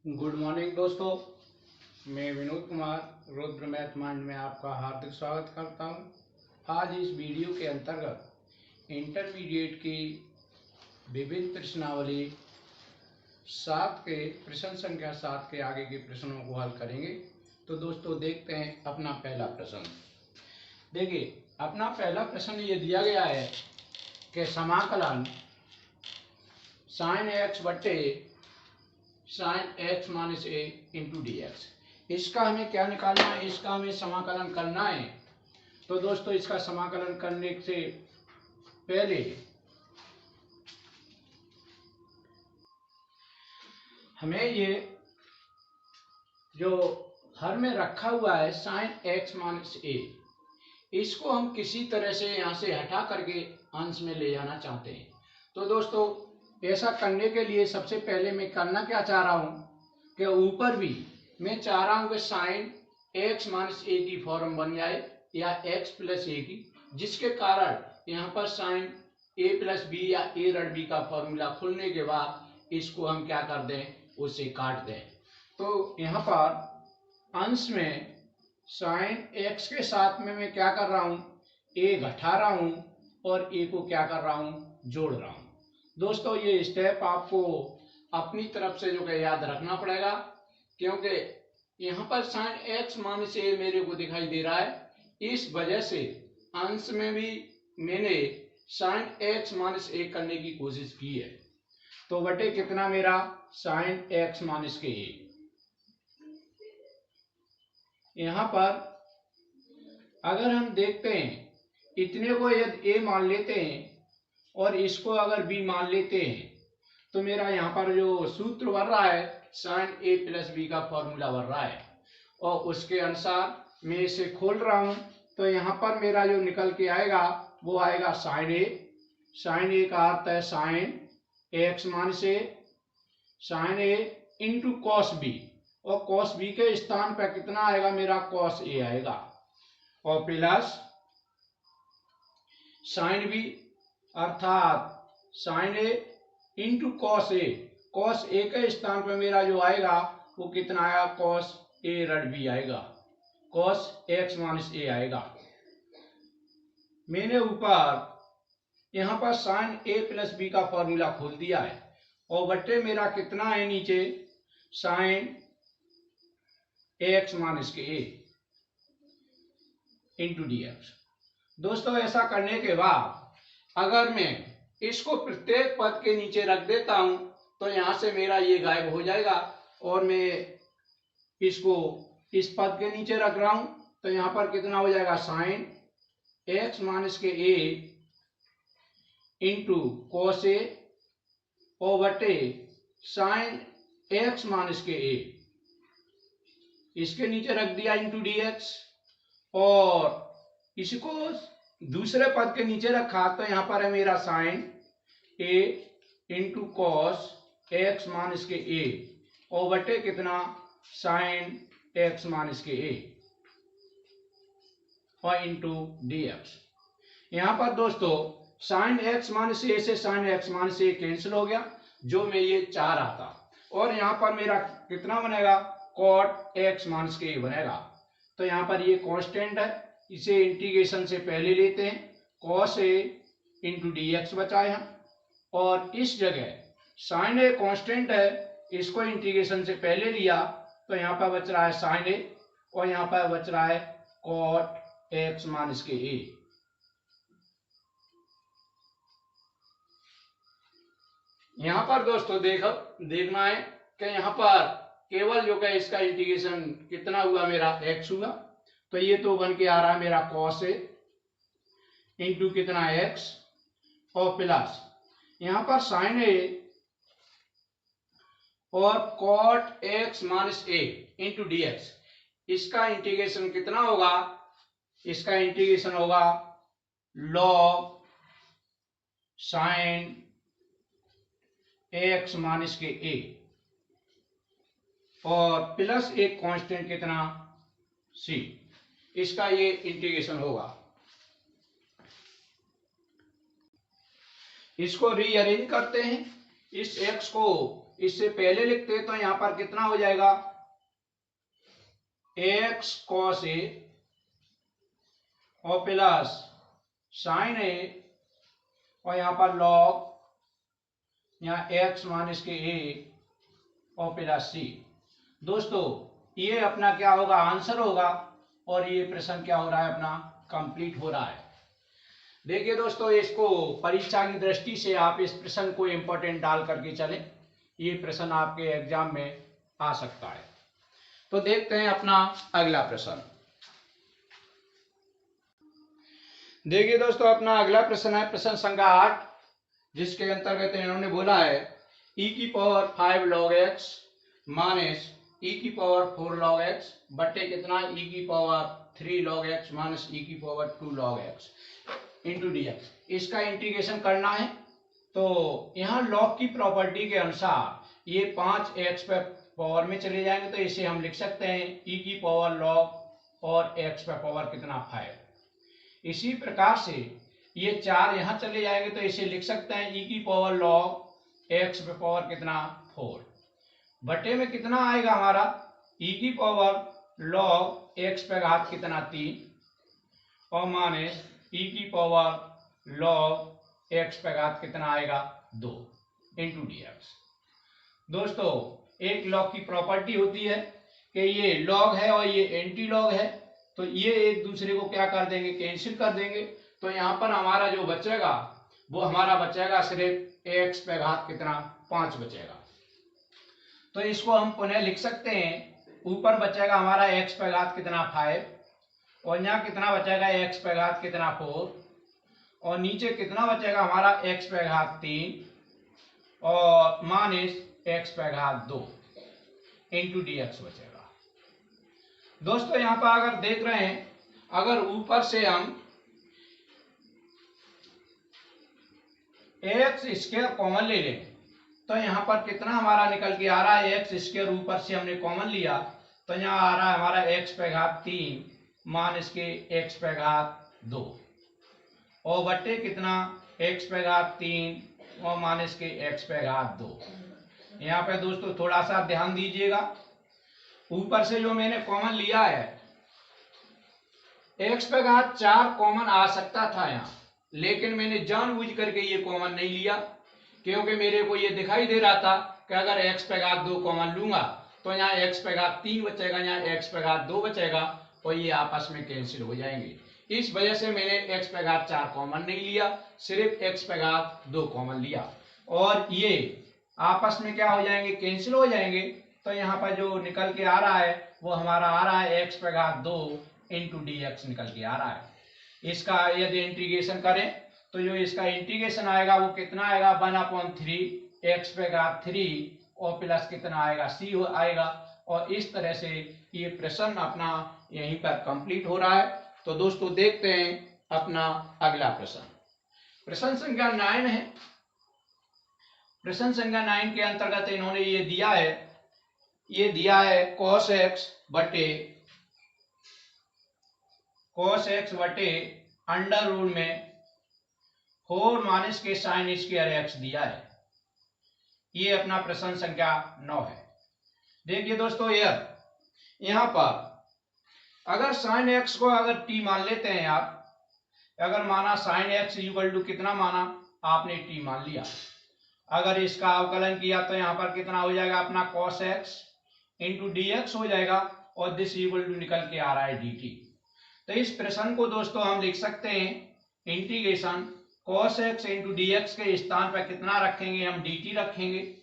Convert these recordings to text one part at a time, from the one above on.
Good morning दोस्तों, मैं Vinod Kumar Rudra math mind में आपका हार्दिक स्वागत करता हूं। आज इस वीडियो के अंतर्गत इंटरमीडिएट की विभिन्न प्रश्नावली 7 के प्रश्न संख्या 7 के आगे के प्रश्नों को हल करेंगे। तो दोस्तों देखते हैं अपना पहला प्रश्न। देखिए, अपना पहला प्रश्न ये दिया गया है कि समाकलन साइन एक्स बट्टे साइन एक्स माइनस ए इंटू डी एक्स, इसका हमें क्या निकालना है, इसका हमें समाकलन करना है। तो दोस्तों इसका समाकलन करने से पहले हमें ये जो हर में रखा हुआ है साइन एक्स माइनस ए, इसको हम किसी तरह से यहाँ से हटा करके अंश में ले जाना चाहते हैं। तो दोस्तों ऐसा करने के लिए सबसे पहले मैं करना क्या चाह रहा हूँ कि ऊपर भी मैं चाह रहा हूँ कि साइन एक्स माइनस ए की फॉर्म बन जाए या एक्स प्लस ए की, जिसके कारण यहाँ पर साइन ए प्लस बी या ए रड बी का फॉर्मूला खुलने के बाद इसको हम क्या कर दें, उसे काट दें। तो यहाँ पर अंश में साइन एक्स के साथ में मैं क्या कर रहा हूँ, ए घटा रहा हूँ और ए को क्या कर रहा हूँ, जोड़ रहा हूँ। दोस्तों ये स्टेप आपको अपनी तरफ से जो है याद रखना पड़ेगा, क्योंकि यहाँ पर साइन एक्स माइनस ए मेरे को दिखाई दे रहा है, इस वजह से अंश में भी मैंने साइन एक्स माइनस ए करने की कोशिश की है। तो बटे कितना मेरा साइन एक्स माइनस के ए। यहाँ पर अगर हम देखते हैं इतने को यदि ए मान लेते हैं और इसको अगर बी मान लेते हैं, तो मेरा यहाँ पर जो सूत्र बन रहा है साइन ए प्लस बी का फॉर्मूला बन रहा है, और उसके अनुसार मैं इसे खोल रहा हूँ। तो यहाँ पर मेरा जो निकल के आएगा वो आएगा साइन ए। साइन ए का अर्थ है साइन एक्स माइनस ए, साइन ए इंटू कॉस बी, और कॉस बी के स्थान पर कितना आएगा, मेरा कॉस ए आएगा, और प्लस साइन बी अर्थात sign A into cos A. Cos A के स्थान पर मेरा जो आएगा वो कितना आएगा, कॉस ए रड बी आएगा, कॉस एक्स माइनस ए आएगा। मैंने ऊपर यहाँ पर साइन ए प्लस बी का फॉर्मूला खोल दिया है, और बट्टे मेरा कितना है नीचे, साइन एक्स माइनस के ए इंटू डी एक्स। दोस्तों ऐसा करने के बाद अगर मैं इसको प्रत्येक पद के नीचे रख देता हूं तो यहां से मेरा ये गायब हो जाएगा, और मैं इसको इस पद के नीचे रख रहा हूं तो यहां पर कितना हो जाएगा, साइन एक्स माइनस के ए इंटू कॉस ए और बटे साइन एक्स माइनस के ए, इसके नीचे रख दिया इंटू डी एक्स, और इसको दूसरे पद के नीचे रखा तो यहां पर है मेरा साइन ए इंटू कॉस एक्स माइनस के ए और बटे कितना, साइन एक्स माइनस के ए और इंटू डी एक्स। यहां पर दोस्तों साइन एक्स माइनस ए से साइन एक्स माइनस ए कैंसिल हो गया, जो मैं ये चाह रहा था, और यहां पर मेरा कितना बनेगा, कॉट एक्स माइनस के ए बनेगा। तो यहां पर ये कांस्टेंट है, इसे इंटीग्रेशन से पहले लेते हैं, cos A into D x बचाए हम, और इस जगह साइन ए कांस्टेंट है, इसको इंटीग्रेशन से पहले लिया तो यहाँ पर बच रहा है साइन ए, और यहाँ पर बच रहा है कॉट एक्स माइनस के ए। यहाँ पर दोस्तों देखना है कि यहाँ पर केवल जो है इसका इंटीग्रेशन कितना हुआ, मेरा एक्स हुआ, तो ये तो बन के आ रहा है मेरा कॉस ए इंटू कितना एक्स और प्लस यहाँ पर साइन ए और कॉट एक्स माइनस ए इंटू डी एक्स, इसका इंटीग्रेशन कितना होगा, इसका इंटीग्रेशन होगा लॉग साइन एक्स माइनस के ए और प्लस एक कांस्टेंट कितना सी, इसका ये इंटीग्रेशन होगा। इसको रीअरेंज करते हैं, इस x को इससे पहले लिखते तो यहां पर कितना हो जाएगा, x cos a और प्लस साइन a और यहां पर log यहाँ x माइनस के a और प्लस c। दोस्तों ये अपना क्या होगा, आंसर होगा, और ये प्रश्न क्या हो रहा है, अपना कंप्लीट हो रहा है। देखिए दोस्तों, इसको परीक्षा की दृष्टि से आप इस प्रश्न को इंपॉर्टेंट डाल करके चलें, ये प्रश्न आपके एग्जाम में आ सकता है। तो देखते हैं अपना अगला प्रश्न। देखिए दोस्तों, अपना अगला प्रश्न है प्रश्न संख्या 8, जिसके अंतर्गत इन्होंने बोला है e की power 5 log x minus e की पावर 4 log x बटे कितना e की power 3 log x minus e की power 2 log x into dx। इसका इंटीग्रेशन करना है। तो यहाँ लॉग की प्रॉपर्टी के अनुसार ये 5x पे पावर में चले जाएंगे, तो इसे हम लिख सकते हैं e की पावर log और x पे पावर कितना 5। इसी प्रकार से ये 4 यहाँ चले जाएंगे, तो इसे लिख सकते हैं e की पावर log x पे पावर कितना 4 बटे में कितना आएगा हमारा e की पावर log x पे घात कितना 3 और माइनस e की पावर log x पे घात कितना आएगा 2 इंटू dx। दोस्तों एक लॉग की प्रॉपर्टी होती है कि ये लॉग है और ये एंटी लॉग है, तो ये एक दूसरे को क्या कर देंगे, कैंसिल कर देंगे। तो यहाँ पर हमारा जो बचेगा वो हमारा बचेगा सिर्फ x पे घात कितना 5 बचेगा। तो इसको हम पुनः लिख सकते हैं, ऊपर बचेगा हमारा x पे घात कितना 5 और यहाँ कितना बचेगा x पे घात कितना 4 और नीचे कितना बचेगा हमारा x पे घात 3 और माइनस x पे घात 2 इंटू dx बचेगा। दोस्तों यहाँ पर अगर देख रहे हैं, अगर ऊपर से हम एक्स स्क्वायर कॉमन ले लें तो यहाँ पर कितना हमारा निकल के आ रहा है, एक्स स्क्वायर ऊपर से हमने कॉमन लिया तो यहाँ आ रहा है हमारा x पे घात 3 माइनस के x पे घात 2 और बट्टे कितना x पे घात 3 और माइनस के x पे घात 2। यहाँ पे दोस्तों थोड़ा सा ध्यान दीजिएगा, ऊपर से जो मैंने कॉमन लिया है x पे घात 4 कॉमन आ सकता था यहाँ, लेकिन मैंने जानबूझ करके ये कॉमन नहीं लिया, क्योंकि मेरे को ये दिखाई दे रहा था कि अगर x पे घात 2 कॉमन लूंगा तो यहाँ x पे घात 3 बचेगा, यहाँ x पे घात 2 बचेगा और ये आपस में कैंसिल हो जाएंगे। इस वजह से मैंने x पे घात 4 कॉमन नहीं लिया, सिर्फ x पे घात 2 कॉमन लिया और ये आपस में क्या हो जाएंगे, कैंसिल हो जाएंगे। तो यहाँ पर जो निकल के आ रहा है वो हमारा आ रहा है x पे घात 2 इंटू dx निकल के आ रहा है। इसका यदि इंटीग्रेशन करें तो जो इसका इंटीग्रेशन आएगा वो कितना आएगा 1/3 x पे घात 3 और प्लस कितना आएगा c आएगा। और इस तरह से ये प्रश्न अपना यहीं पर कंप्लीट हो रहा है। तो दोस्तों देखते हैं अपना अगला प्रश्न, प्रश्न संख्या 9 है। प्रश्न संख्या 9 के अंतर्गत इन्होंने ये दिया है cos x बटे अंडर रूट में 4 माइनस के साइन स्क्वायर x दिया है। ये अपना प्रश्न संख्या 9 है। देखिए दोस्तों, यहाँ पर अगर साइन x को अगर t मान लेते हैं आप, अगर माना साइन x इक्वल टू कितना माना आपने t मान लिया, अगर इसका अवकलन किया तो यहाँ पर कितना हो जाएगा अपना cos x इंटू dx हो जाएगा और दिस इक्वल टू निकल के आ रहा है dt। तो इस प्रश्न को दोस्तों हम लिख सकते हैं integration cos x into dx के स्थान पर कितना रखेंगे, हम dt रखेंगे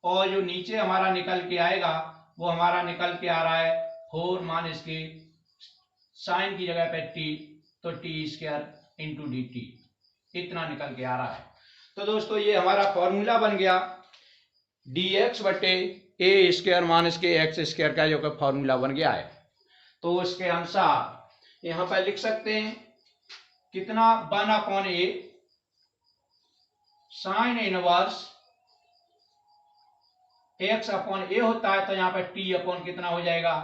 और जो नीचे हमारा निकल के आएगा वो हमारा निकल के आ रहा है 4 माइनस के साइन की जगह पे t, तो t स्क्वायर इंटू dt इतना निकल के आ रहा है। तो दोस्तों ये हमारा फॉर्मूला बन गया dx बटे a स्क्वायर माइनस के x स्क्वायर का जो फॉर्मूला बन गया है। तो उसके अनुसार यहाँ पर लिख सकते हैं कितना 1/a sine inverse x upon a होता है, तो यहाँ पे t अपॉन कितना हो जाएगा,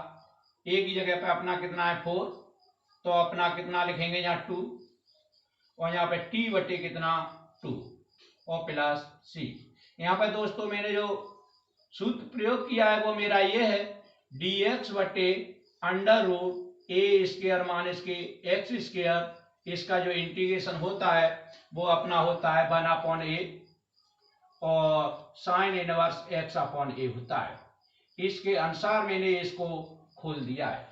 a की जगह पे अपना कितना है 4, तो अपना कितना लिखेंगे यहाँ 2 और यहाँ पे t बटे कितना 2 और प्लस c। यहाँ पर दोस्तों मैंने जो सूत्र प्रयोग किया है वो मेरा ये है, dx बटे अंडर रूट ए स्क्वायर माइनस के एक्स स्क्वायर, इसका जो इंटीग्रेशन होता है वो अपना होता है 1/a और साइन इनवर्स x/a होता है। इसके अनुसार मैंने इसको खोल दिया है।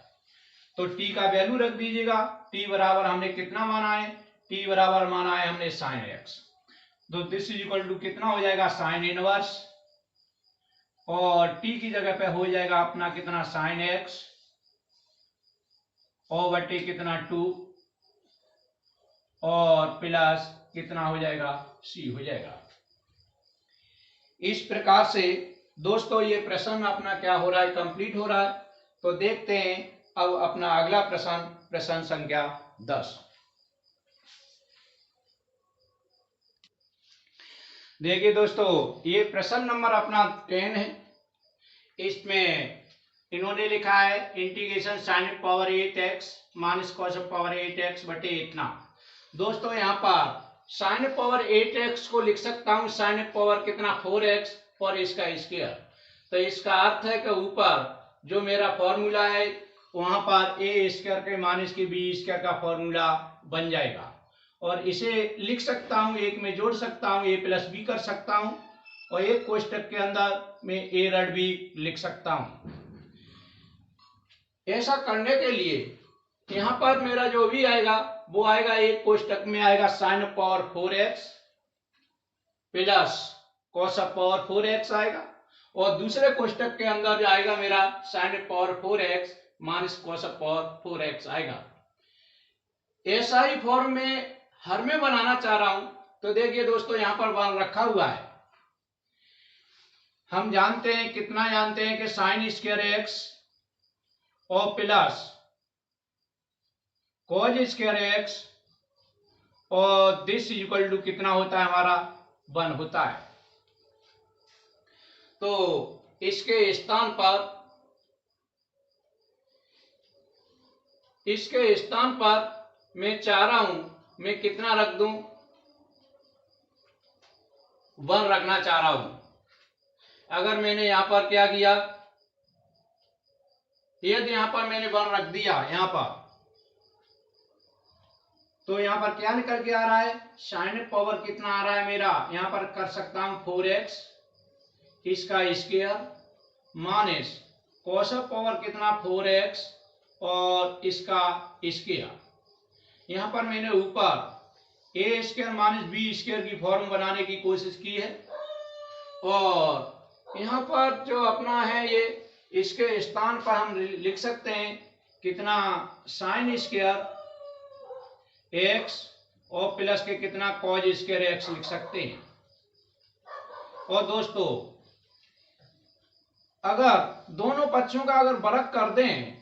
तो t का वैल्यू रख दीजिएगा। t बराबर हमने कितना माना है, t बराबर माना है हमने साइन x, तो दिस इज इक्वल टू कितना हो जाएगा साइन इनवर्स, और t की जगह पे हो जाएगा अपना कितना साइन x और बटे कितना 2 और प्लस कितना हो जाएगा c हो जाएगा। इस प्रकार से दोस्तों ये प्रश्न अपना क्या हो रहा है, कंप्लीट हो रहा है। तो देखते हैं अब अपना अगला प्रश्न, प्रश्न संख्या 10। देखिए दोस्तों, ये प्रश्न नंबर अपना 10 है। इसमें इन्होंने लिखा है integration sine power 8x minus cos power 8x बटे इतना। दोस्तों यहाँ पर साइन पावर 8x को लिख सकता हूँ साइन पावर कितना 4x और इसका स्क्वायर। तो इसका अर्थ है कि ऊपर जो मेरा फॉर्मूला है वहां पर ए स्क्वायर के माइनस के बी स्क्वायर का फॉर्मूला बन जाएगा, और इसे लिख सकता हूँ, एक में जोड़ सकता हूँ, ए प्लस बी कर सकता हूँ, और एक कोष्टक के अंदर में ए रड बी लिख सकता हूँ। ऐसा करने के लिए यहाँ पर मेरा जो भी आएगा वो आएगा, एक कोष्टक में आएगा sine power 4x plus cos power 4x आएगा, और दूसरे कोष्टक के अंदर जो आएगा मेरा sine power 4x minus cos power 4x आएगा। ऐसा ही फॉर्म में हर में बनाना चाह रहा हूं। तो देखिए दोस्तों यहाँ पर बन रखा हुआ है, हम जानते हैं, कितना जानते हैं कि साइन स्क्वायर x और प्लस कॉज स्क्वायर x और दिस इक्वल टू कितना होता है हमारा 1 होता है। तो इसके स्थान पर मैं चाह रहा हूं मैं कितना रख दूं, 1 रखना चाह रहा हूं। अगर मैंने यहां पर क्या किया, यदि यहां पर मैंने 1 रख दिया यहां पर, तो यहां पर क्या निकल के आ रहा है, साइन पावर कितना आ रहा है मेरा, यहां पर कर सकता हूं 4x इसका स्क्वायर माइनस कॉस पावर कितना 4x और इसका स्क्वायर। यहां पर मैंने ऊपर ए स्क्वायर माइनस बी स्क्वायर की फॉर्म बनाने की कोशिश की है, और यहाँ पर जो अपना है ये इसके स्थान पर हम लिख सकते हैं कितना साइन स्क्वायर x और प्लस के कितना कॉज स्क्वायर x लिख सकते हैं। और दोस्तों अगर दोनों पक्षों का अगर वर्ग कर दें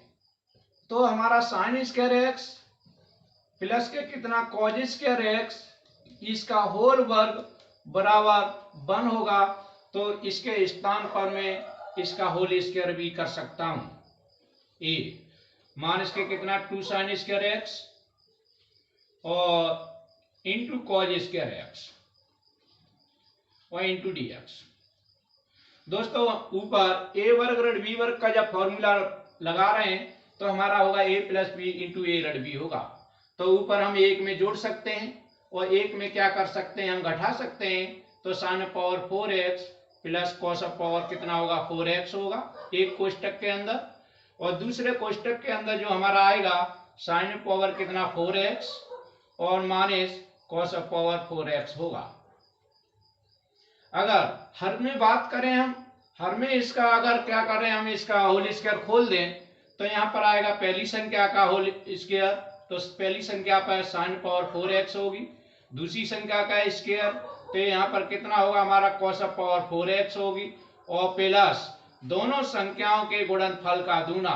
तो हमारा साइन स्क्वायर x प्लस के कितना कॉज स्क्वायर x इसका होल वर्ग बराबर 1 होगा। तो इसके स्थान पर मैं इसका होल स्क्वायर भी कर सकता हूं, ए माइनस के कितना 2 साइन स्क्वायर x और इंटू कॉज स्क्वायर x और इंटू dx। दोस्तों ऊपर ए वर्ग ऋण बी वर्ग का जब फॉर्मूला लगा रहे हैं तो हमारा होगा ए प्लस बी इंटू ए ऋण बी होगा। तो ऊपर हम एक में जोड़ सकते हैं और एक में क्या कर सकते हैं, हम घटा सकते हैं। तो sine power 4x plus cos power कितना होगा 4x होगा एक कोष्टक के अंदर, और दूसरे कोष्टक के अंदर जो हमारा आएगा साइन पावर कितना 4x और माइनस कॉस पावर 4x होगा। अगर हर में बात करें हम, हर में इसका अगर क्या करें हम इसका होल स्क्वायर खोल दें तो यहाँ पर आएगा पहली संख्या का होल स्क्वायर, तो पहली संख्या पर साइन पावर 4x होगी, दूसरी संख्या का स्क्वायर तो यहाँ पर कितना होगा हमारा कॉस पावर 4x होगी, और प्लस दोनों संख्याओं के गुणनफल का दूना,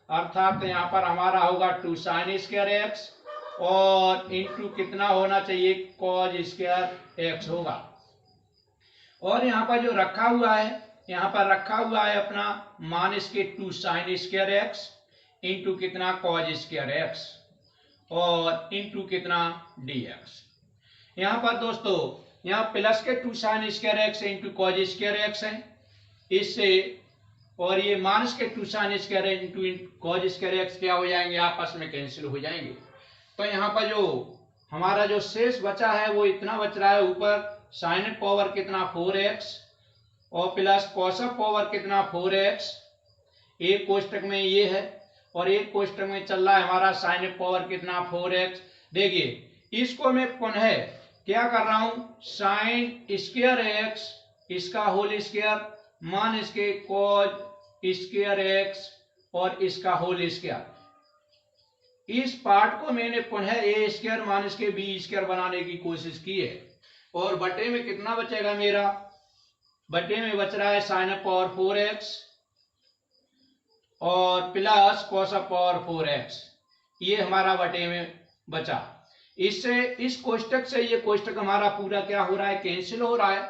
अर्थात यहाँ पर हमारा होगा 2 साइन स्क्वायर x और इंटू कितना होना चाहिए कॉज स्क्वायर x होगा। और यहाँ पर जो रखा हुआ है, यहाँ पर रखा हुआ है अपना माइनस के 2 साइन स्क्वायर x इंटू कितना कॉज स्क्वायर x और इंटू कितना dx। यहाँ पर दोस्तों यहाँ प्लस के 2 sine square x into cos square x है इससे, और ये माइनस के 2 sine square into cos square x क्या हो जाएंगे, आपस में कैंसिल हो जाएंगे। तो यहाँ पर जो हमारा जो शेष बचा है वो इतना बच रहा है, ऊपर साइन पावर कितना 4x और प्लस कॉस पावर कितना 4x, एक कोष्टक में ये है और एक कोष्टक में चल रहा है हमारा साइन पावर कितना 4x। देखिए इसको मैं पुनः क्या कर रहा हूं, साइन स्क्वायर एक्स इसका होल स्क्वायर मान इसके कॉज स्क्वायर एक्स और इसका होल स्क्वायर, इस पार्ट को मैंने पुनः ए स्क्वायर मान इसके बी स्क्वायर बनाने की कोशिश की है। और बटे में कितना बचेगा मेरा, बटे में बच रहा है साइन पावर 4x और प्लस कॉस पावर 4x, ये हमारा बटे में बचा। इससे इस कोष्टक से ये कोष्टक हमारा पूरा क्या हो रहा है, कैंसिल हो रहा है।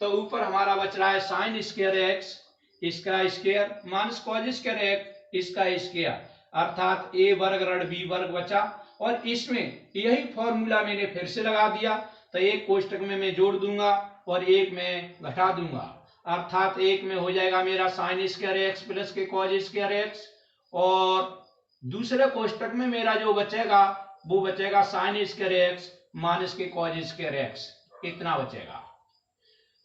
तो ऊपर हमारा बच रहा है साइन स्क्वायर एक्स इसका square minus cos square x इसका स्क्वायर, अर्थात ए वर्ग ऋण बी वर्ग बचा। और इसमें यही फॉर्मूला मैंने फिर से लगा दिया, तो एक कोष्टक में मैं जोड़ दूंगा और एक में घटा दूंगा, अर्थात एक में हो जाएगा मेरा साइन स्क्वायर एक्स प्लस के कॉज स्क्वायर एक्स और दूसरे कोष्टक में मेरा जो बचेगा वो बचेगा साइन स्क्वायर एक्स माइनस के कॉज स्क्वायर एक्स, इतना बचेगा।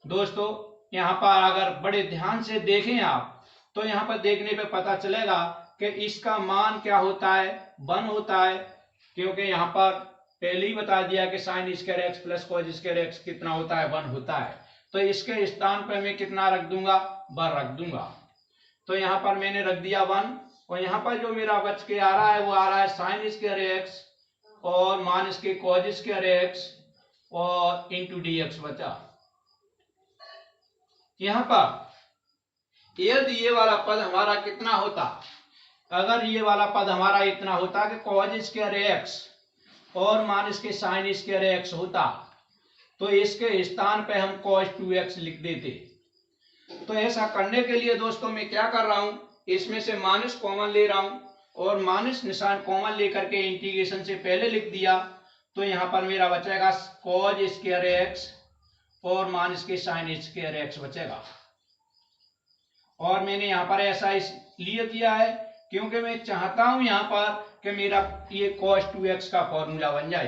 दोस्तों यहाँ पर अगर बड़े ध्यान से देखें आप तो यहाँ पर देखने पे पता चलेगा कि इसका मान क्या होता है, 1 होता है, क्योंकि यहाँ पर पहले ही बता दिया कि sine square x plus cos square x कितना होता है, 1 होता है। तो इसके स्थान पर मैं कितना रख दूंगा, 1 रख दूंगा। तो यहाँ पर मैंने रख दिया 1 और यहाँ पर जो मेरा बच के आ रहा है वो आ रहा है साइन स्क्वायर एक्स और माइनस के कॉज स्क्वायर एक्स और इंटू डी एक्स बचा। यहाँ पर यदि ये वाला पद हमारा कितना होता, अगर ये वाला पद हमारा इतना होता कि कॉज स्क्वायर एक्स और माइनस के साइन स्क्वायर एक्स होता तो इसके स्थान पे हम cos 2x लिख देते। तो ऐसा करने के लिए दोस्तों मैं क्या कर रहा हूं, इसमें से माइनस कॉमन ले रहा हूं और माइनस निशान कॉमन लेकर के इंटीग्रेशन से पहले लिख दिया। तो यहाँ पर मेरा बचेगा cos स्क्वायर एक्स और माइनस के साइन स्क्वायर एक्स बचेगा। और मैंने यहाँ पर ऐसा इसलिए किया है क्योंकि मैं चाहता हूं यहाँ पर कि मेरा ये cos 2x का फॉर्मूला बन जाए।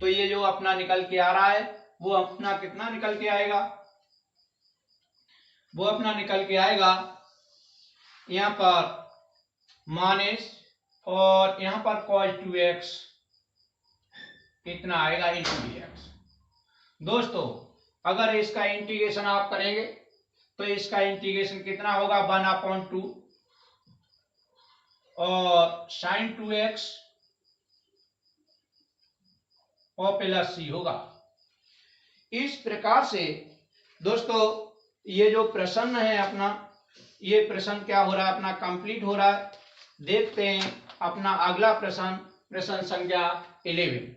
तो ये जो अपना निकल के आ रहा है वो अपना कितना निकल के आएगा, वो अपना निकल के आएगा यहाँ पर माइनस और यहाँ पर cos 2x इतना आएगा इंटू dx। दोस्तों अगर इसका इंटीग्रेशन आप करेंगे तो इसका इंटीग्रेशन कितना होगा, 1/2 और sin 2x और प्लस c होगा। इस प्रकार से दोस्तों ये जो प्रश्न है अपना, ये प्रश्न क्या हो रहा है, अपना कंप्लीट हो रहा है। देखते हैं अपना अगला प्रश्न, प्रश्न संख्या 11।